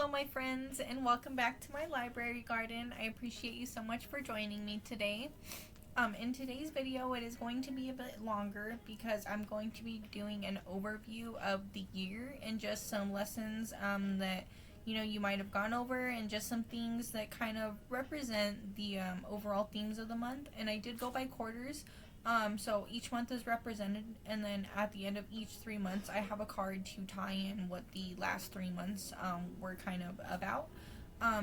Hello my friends, and welcome back to my library garden. I appreciate you so much for joining me today. In today's video it is going to be a bit longer because I'm going to be doing an overview of the year and just some lessons that you might have gone over, and just some things that kind of represent the overall themes of the month. And I did go by quarters. So each month is represented, and then at the end of each 3 months I have a card to tie in what the last 3 months were kind of about.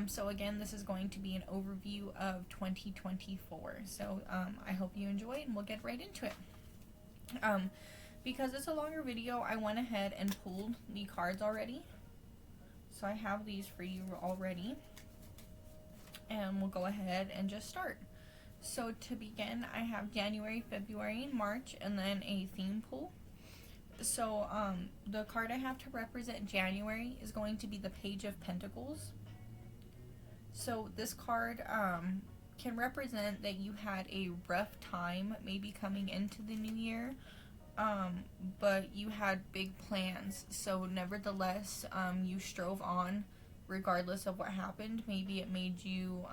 So again, this is going to be an overview of 2024. So I hope you enjoy, and we'll get right into it. Because it's a longer video, I went ahead and pulled the cards already. So I have these for you already. And we'll go ahead and just start. So to begin, I have January, February, and March, and then a theme pull. So the card I have to represent January is going to be the Page of Pentacles. So this card can represent that you had a rough time maybe coming into the new year, but you had big plans. So nevertheless, you strove on regardless of what happened. Maybe it made you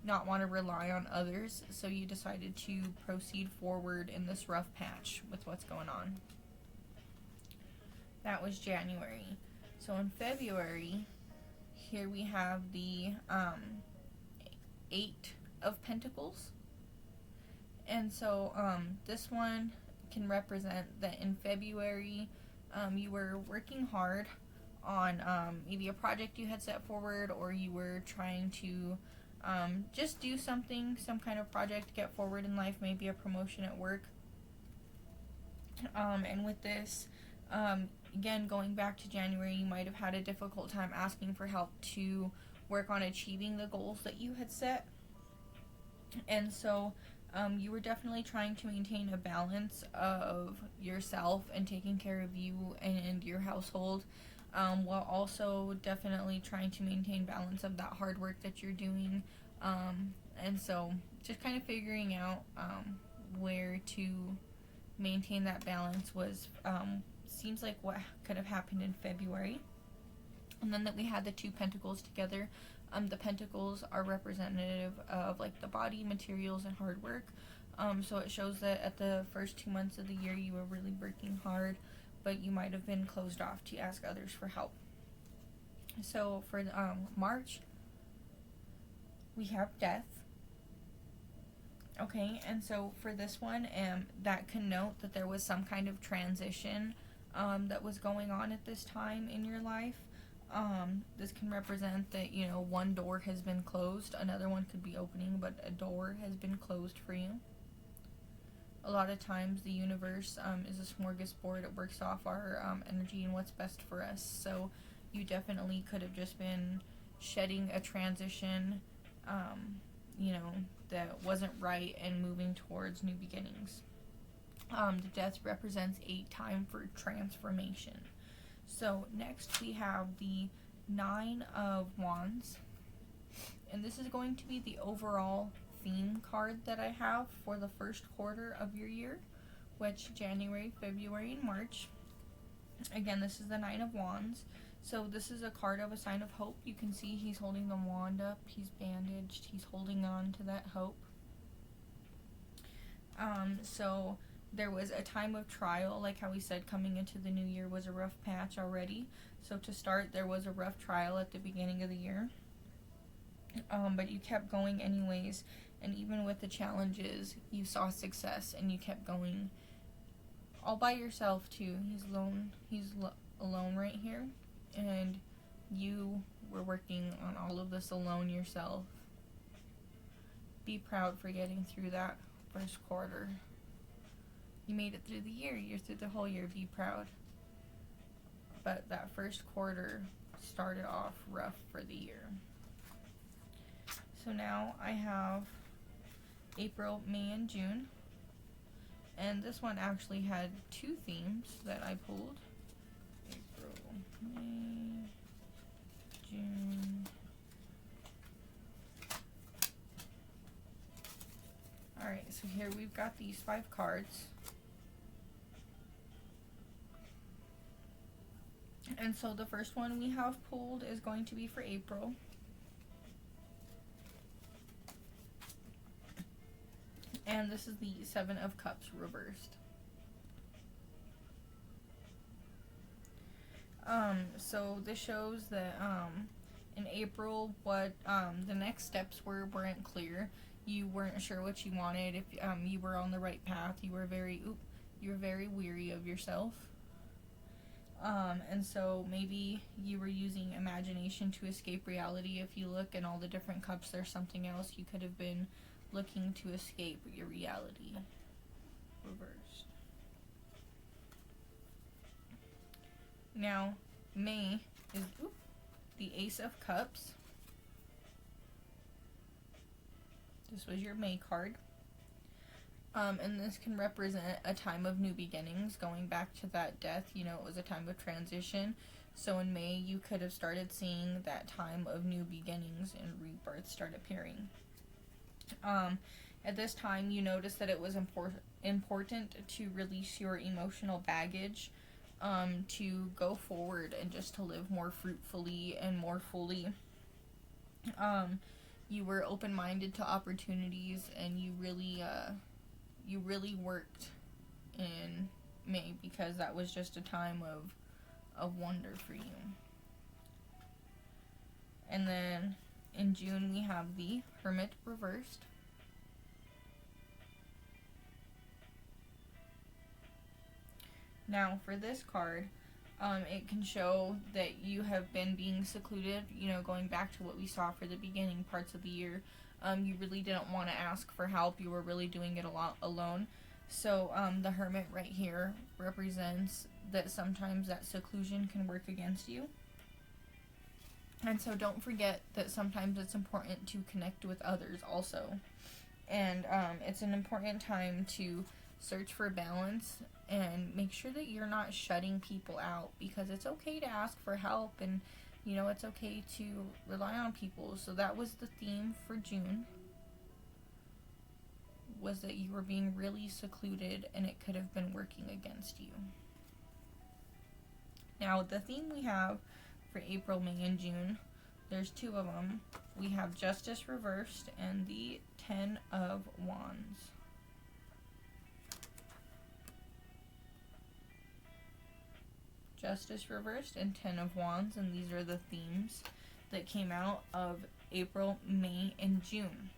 not want to rely on others, so you decided to proceed forward in this rough patch with what's going on. That was January. So in February, here we have the Eight of Pentacles. And so this one can represent that in February you were working hard on maybe a project you had set forward, or you were trying to just do something, some kind of project, get forward in life, maybe a promotion at work. And with this, again, going back to January, you might have had a difficult time asking for help to work on achieving the goals that you had set. And so you were definitely trying to maintain a balance of yourself and taking care of you and your household, while also definitely trying to maintain balance of that hard work that you're doing. And so just kind of figuring out where to maintain that balance was seems like what could have happened in February. And then that we had the two pentacles together. The pentacles are representative of like the body, materials, and hard work. So it shows that at the first 2 months of the year you were really working hard, but you might have been closed off to ask others for help. So for March, we have Death. Okay, and so for this one, that connote that there was some kind of transition that was going on at this time in your life. This can represent that, one door has been closed, another one could be opening, but a door has been closed for you. A lot of times the universe is a smorgasbord. It works off our energy and what's best for us. So you definitely could have just been shedding a transition, that wasn't right, and moving towards new beginnings. The Death represents a time for transformation. So next we have the Nine of Wands, and this is going to be the overall theme card that I have for the first quarter of your year, which January, February, and March. Again, this is the Nine of Wands. So this is a card of a sign of hope. You can see he's holding the wand up, he's bandaged, he's holding on to that hope. So there was a time of trial, like how we said coming into the new year was a rough patch already. So to start, there was a rough trial at the beginning of the year. But you kept going anyways, and even with the challenges, you saw success, and you kept going all by yourself too. He's alone right here, and you were working on all of this alone yourself. Be proud for getting through that first quarter. You made it through the year. You're through the whole year. Be proud. But that first quarter started off rough for the year. So now I have April, May, and June. And this one actually had two themes that I pulled. April, May, June. Alright, so here we've got these 5 cards. And so the first one we have pulled is going to be for April. And this is the Seven of Cups reversed. So this shows that in April what the next steps weren't clear. You weren't sure what you wanted, if you were on the right path. You were very weary of yourself. And so maybe you were using imagination to escape reality. If you look in all the different cups, there's something else. You could have been looking to escape your reality. Reversed. Now, May is the Ace of Cups. This was your May card. And this can represent a time of new beginnings, going back to that death. You know, it was a time of transition. So in May, you could have started seeing that time of new beginnings and rebirth start appearing. At this time, you noticed that it was important to release your emotional baggage, to go forward and just to live more fruitfully and more fully. You were open-minded to opportunities, and you really worked in May, because that was just a time of wonder for you. And then in June we have the Hermit reversed. Now for this card, it can show that you have been being secluded, you know, going back to what we saw for the beginning parts of the year. You really didn't want to ask for help. You were really doing it a lot alone. So the Hermit right here represents that sometimes that seclusion can work against you. And so don't forget that sometimes it's important to connect with others also. And it's an important time to search for balance and make sure that you're not shutting people out, because it's okay to ask for help, and you know, it's okay to rely on people. So that was the theme for June, was that you were being really secluded and it could have been working against you. Now the theme we have for April, May, and June, there's two of them. We have Justice reversed and the Ten of Wands. Justice reversed and Ten of Wands, and these are the themes that came out of April, May, and June.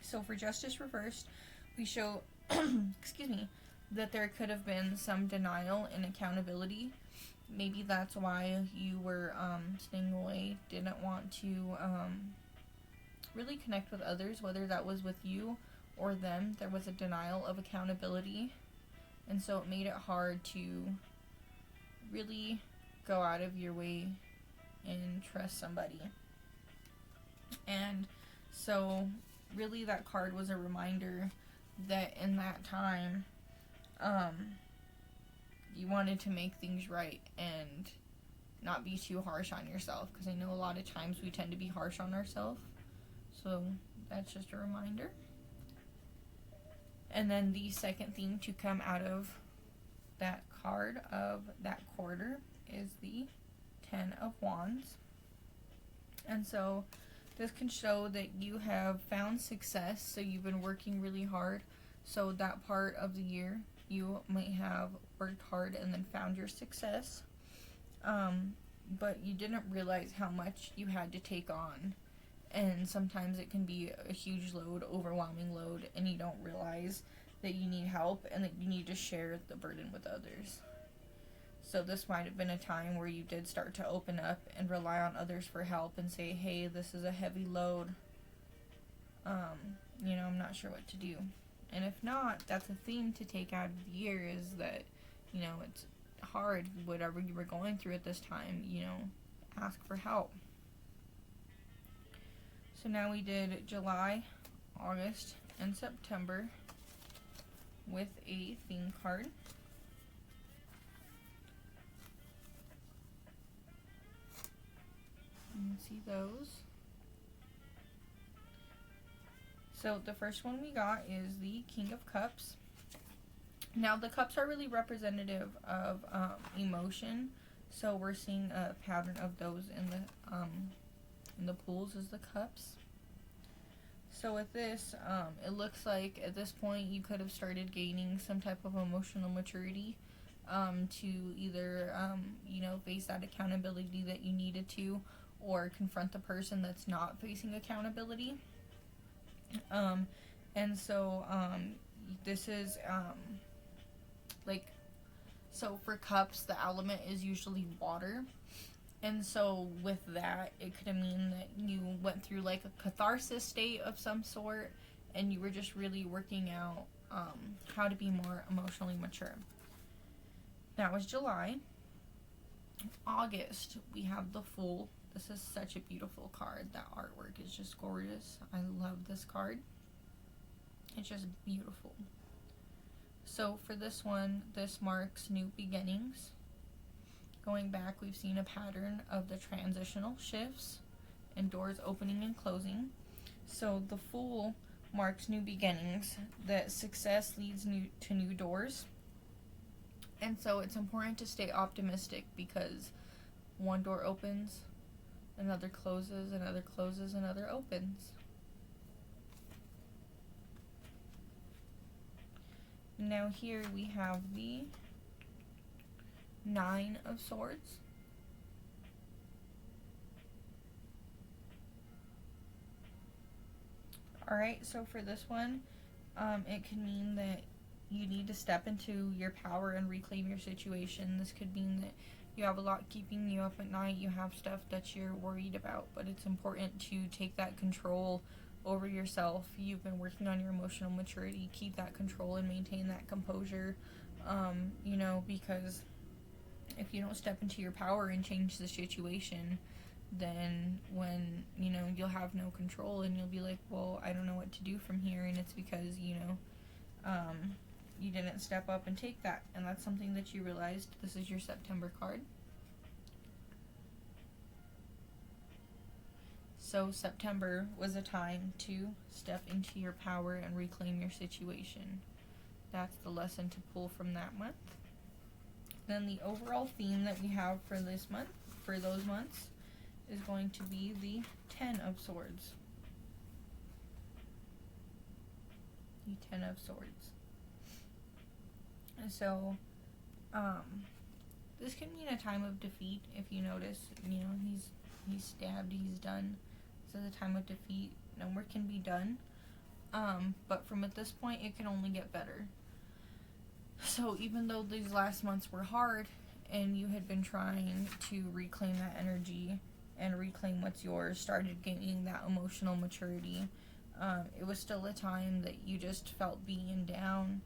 So for Justice reversed, we show that there could have been some denial and accountability. Maybe that's why you were staying away, didn't want to really connect with others, whether that was with you or them. There was a denial of accountability, and so it made it hard to really go out of your way and trust somebody. And so really that card was a reminder that in that time you wanted to make things right and not be too harsh on yourself, because I know a lot of times we tend to be harsh on ourselves. So that's just a reminder. And then the second theme to come out of that card of that quarter is the Ten of Wands. And so this can show that you have found success, so you've been working really hard. So that part of the year you might have worked hard and then found your success, but you didn't realize how much you had to take on. And sometimes it can be a huge load, overwhelming load, and you don't realize that you need help and that you need to share the burden with others. So this might have been a time where you did start to open up and rely on others for help and say, hey, this is a heavy load. You know, I'm not sure what to do. And if not, that's a theme to take out of the year, is that, you know, it's hard, whatever you were going through at this time, you know, ask for help. So now we did July, August, and September with a theme card. You can see those. So the first one we got is the King of Cups. Now the cups are really representative of emotion, So we're seeing a pattern of those in the pools as the cups. So with this, it looks like at this point you could have started gaining some type of emotional maturity to either, face that accountability that you needed to, or confront the person that's not facing accountability. And so this is like, so for cups, the element is usually water. And so with that, it could mean that you went through like a catharsis state of some sort, and you were just really working out how to be more emotionally mature. That was July. August, we have the Fool. This is such a beautiful card. That artwork is just gorgeous. I love this card. It's just beautiful. So for this one, this marks new beginnings. Going back, we've seen a pattern of the transitional shifts and doors opening and closing. So the Fool marks new beginnings, that success leads to new doors. And so it's important to stay optimistic, because one door opens, another closes, another opens. Now here we have the Nine of Swords. Alright, so for this one, it can mean that you need to step into your power and reclaim your situation. This could mean that you have a lot keeping you up at night, you have stuff that you're worried about, but it's important to take that control over yourself. You've been working on your emotional maturity. Keep that control and maintain that composure, because if you don't step into your power and change the situation, then when, you'll have no control, and you'll be like, well, I don't know what to do from here, and it's because, you didn't step up and take that, and that's something that you realized. This is your September card. So September was a time to step into your power and reclaim your situation. That's the lesson to pull from that month. Then the overall theme that we have for this month, for those months, is going to be the Ten of Swords. The Ten of Swords. And so, this can mean a time of defeat. If you notice, he's stabbed, he's done. This is a time of defeat. No more can be done. But from at this point, it can only get better. So even though these last months were hard, and you had been trying to reclaim that energy and reclaim what's yours, started gaining that emotional maturity, it was still a time that you just felt being down,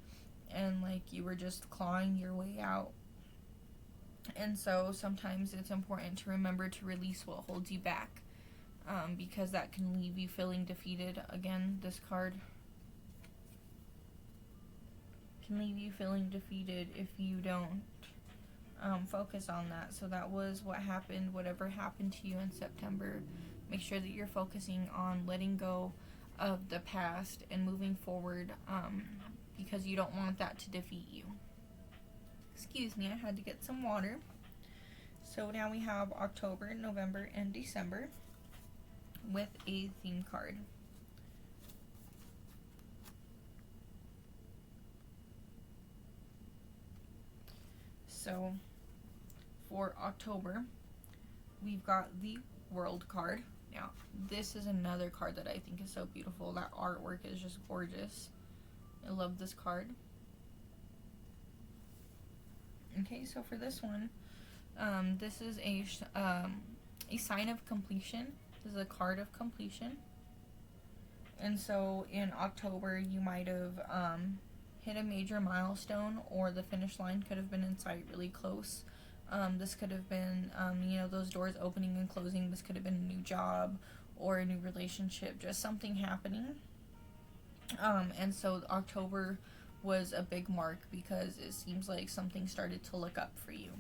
and like you were just clawing your way out. And so sometimes it's important to remember to release what holds you back, because that can leave you feeling defeated. Again, this card can leave you feeling defeated if you don't focus on that. So that was what happened. Whatever happened to you in September, make sure that you're focusing on letting go of the past and moving forward, because you don't want that to defeat you. Excuse me, I had to get some water. So now we have October, November, and December with a theme card. So for October, we've got the World card. Now, this is another card that I think is so beautiful. That artwork is just gorgeous. I love this card. Okay, so for this one, this is a sign of completion. This is a card of completion. And so in October, you might have hit a major milestone, or the finish line could have been in sight really close. This could have been, those doors opening and closing. This could have been a new job or a new relationship, just something happening. And so October was a big mark, because it seems like something started to look up for you.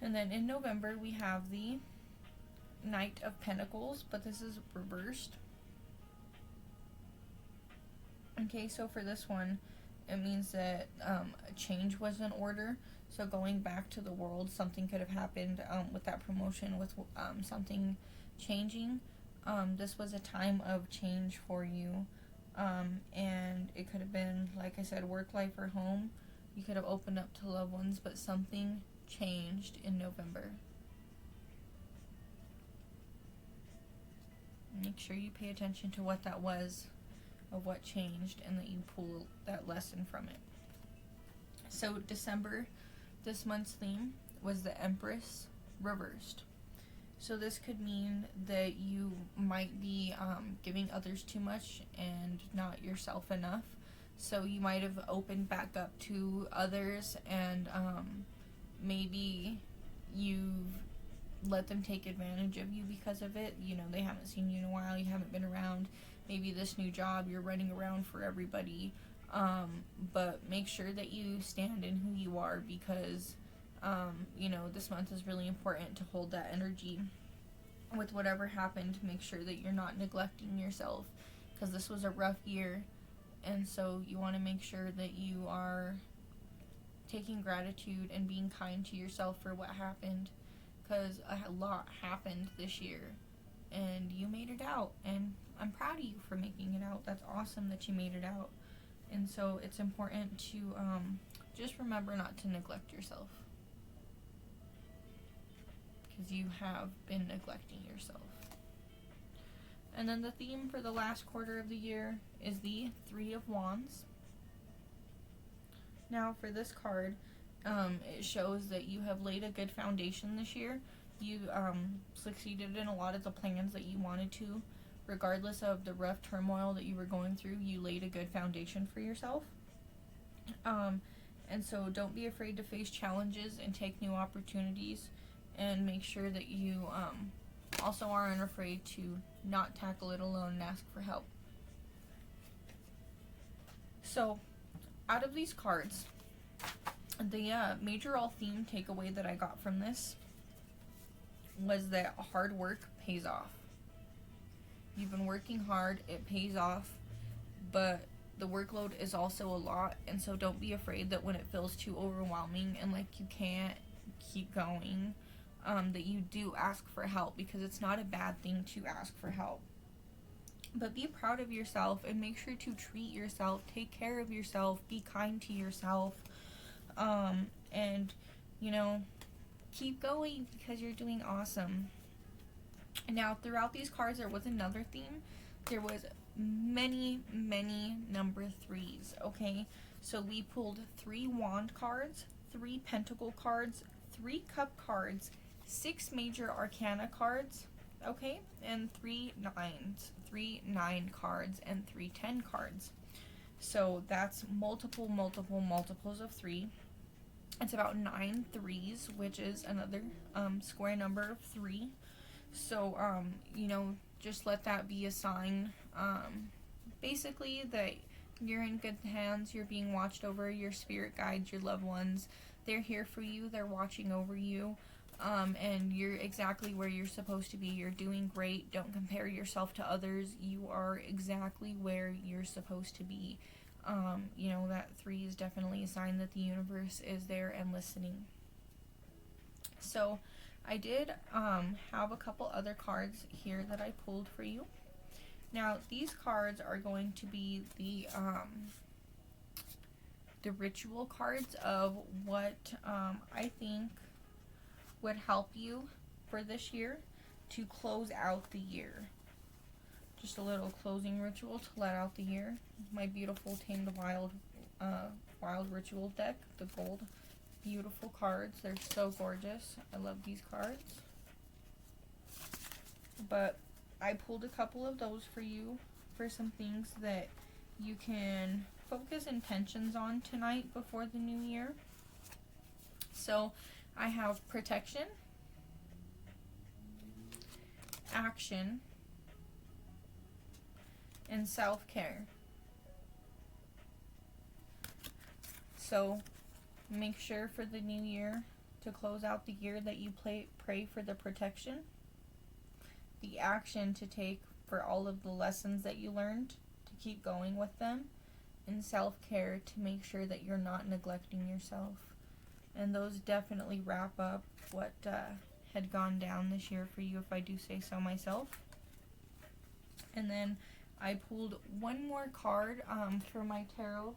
And then in November, we have the Knight of Pentacles, but this is reversed. Okay, so for this one, it means that a change was in order. So going back to the world, something could have happened with that promotion, with something changing. This was a time of change for you. And it could have been, like I said, work life or home. You could have opened up to loved ones, but something changed in November. Make sure you pay attention to what that was, of what changed, and that you pull that lesson from it. So December, this month's theme was the Empress reversed. So this could mean that you might be giving others too much and not yourself enough. So you might have opened back up to others, and maybe you've let them take advantage of you because of it. You know, they haven't seen you in a while, you haven't been around. Maybe this new job, you're running around for everybody. But make sure that you stand in who you are, because you know, this month is really important to hold that energy with whatever happened. Make sure that you're not neglecting yourself, because this was a rough year, and so you want to make sure that you are taking gratitude and being kind to yourself for what happened, because a lot happened this year and you made it out, and I'm proud of you for making it out. That's awesome that you made it out. And so it's important to just remember not to neglect yourself, because you have been neglecting yourself. And then the theme for the last quarter of the year is the Three of Wands. Now for this card, it shows that you have laid a good foundation this year. You succeeded in a lot of the plans that you wanted to. Regardless of the rough turmoil that you were going through, you laid a good foundation for yourself. And so don't be afraid to face challenges and take new opportunities, and make sure that you also aren't afraid to not tackle it alone and ask for help. So out of these cards, the major all theme takeaway that I got from this was that hard work pays off. You've been working hard, it pays off, but the workload is also a lot, and so don't be afraid that when it feels too overwhelming and like you can't keep going, that you do ask for help, because it's not a bad thing to ask for help. But be proud of yourself and make sure to treat yourself, take care of yourself, be kind to yourself, and, you know, keep going, because you're doing awesome. Now, throughout these cards, there was another theme. There was many number threes, okay? So we pulled 3 wand cards, 3 pentacle cards, 3 cup cards, 6 major arcana cards, okay? And 3 nines, 3 9 cards, and 3 10 cards. So that's multiples of 3. It's about 9 threes, which is another square number of 3. So, you know, just let that be a sign, basically, that you're in good hands, you're being watched over, your spirit guides, your loved ones, they're here for you, they're watching over you, and you're exactly where you're supposed to be. You're doing great. Don't compare yourself to others. You are exactly where you're supposed to be. You know, that 3 is definitely a sign that the universe is there and listening. So I did have a couple other cards here that I pulled for you. Now, these cards are going to be the ritual cards of what I think would help you for this year to close out the year. Just a little closing ritual to let out the year. My beautiful Tamed Wild Ritual deck, the gold. Beautiful cards. They're so gorgeous. I love these cards. But I pulled a couple of those for you for some things that you can focus intentions on tonight before the new year. So I have protection, action, and self-care. So make sure for the new year, to close out the year, that you pray for the protection, the action to take for all of the lessons that you learned, to keep going with them, and self-care to make sure that you're not neglecting yourself. And those definitely wrap up what had gone down this year for you, if I do say so myself. And then I pulled one more card for my tarot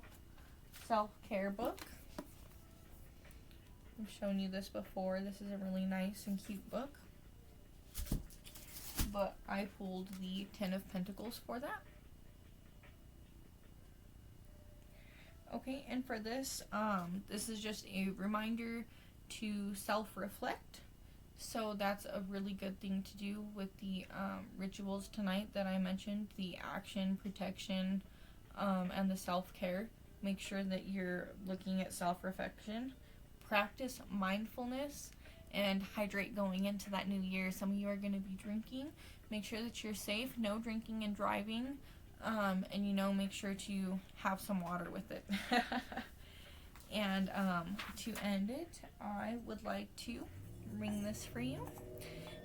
self-care book. I've shown you this before. This is a really nice and cute book. But I pulled the Ten of Pentacles for that. Okay, and for this, this is just a reminder to self-reflect. So that's a really good thing to do with the rituals tonight that I mentioned, the action, protection, and the self-care. Make sure that you're looking at self-reflection. Practice mindfulness and hydrate going into that new year. Some of you are going to be drinking. Make sure that you're safe. No drinking and driving. And make sure to have some water with it. And to end it, I would like to ring this for you.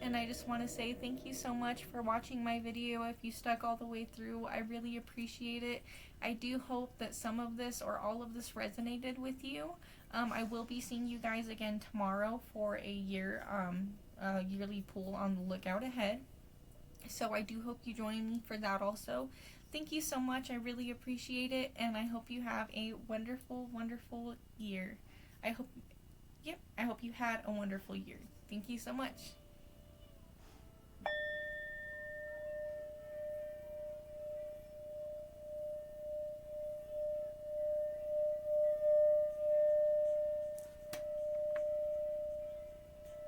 And I just want to say thank you so much for watching my video. If you stuck all the way through, I really appreciate it. I do hope that some of this or all of this resonated with you. I will be seeing you guys again tomorrow for a yearly pull on the lookout ahead. So I do hope you join me for that also. Thank you so much. I really appreciate it. And I hope you have a wonderful, wonderful year. I hope you had a wonderful year. Thank you so much.